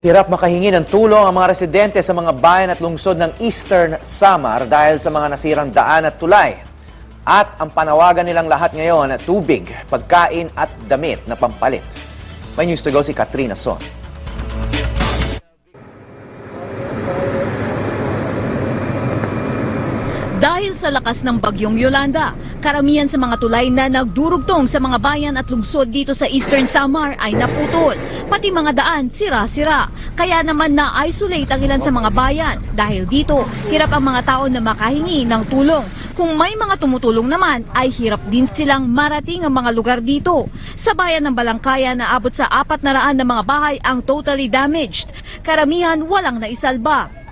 Hirap makahingi ng tulong ang mga residente sa mga bayan at lungsod ng Eastern Samar dahil sa mga nasirang daan at tulay. At ang panawagan nilang lahat ngayon, tubig, pagkain at damit na pampalit. May news to go si Katrina Son. Dahil sa lakas ng bagyong Yolanda, karamihan sa mga tulay na nagdurugtong sa mga bayan at lungsod dito sa Eastern Samar ay naputol. Pati mga daan, sira-sira. Kaya naman na-isolate ang ilan sa mga bayan. Dahil dito, hirap ang mga tao na makahingi ng tulong. Kung may mga tumutulong naman, ay hirap din silang marating ang mga lugar dito. Sa bayan ng Balangkayan, naabot sa 400 na mga bahay ang totally damaged. Karamihan walang naisalba.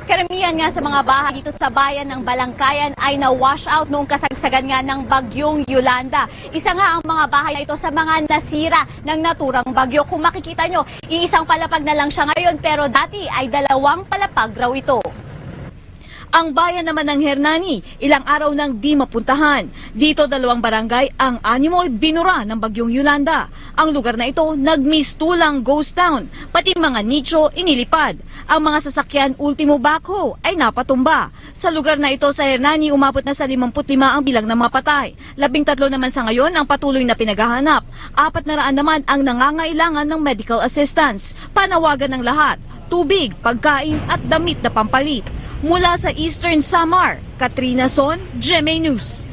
Karamihan nga sa mga bahay dito sa bayan ng Balangkayan ay na-wash out noong kasagsagan nga ng bagyong Yolanda. Isa nga ang mga bahay na ito sa mga nasira ng naturang bagyo. Kung makikita nyo, iisang palapag na lang siya ngayon pero dati ay 2 palapag raw ito. Ang bayan naman ng Hernani, ilang araw nang di mapuntahan. Dito 2 barangay ang animoy binura ng bagyong Yolanda. Ang lugar na ito nagmistulang ghost town, pati mga nicho inilipad. Ang mga sasakyan ultimo backhoe ay napatumba. Sa lugar na ito sa Hernani, umabot na sa 55 ang bilang ng mga patay. 13 naman sa ngayon ang patuloy na pinaghahanap. 400 naman ang nangangailangan ng medical assistance. Panawagan ng lahat, tubig, pagkain at damit na pampalit. Mula sa Eastern Samar, Katrina Son, GMA News.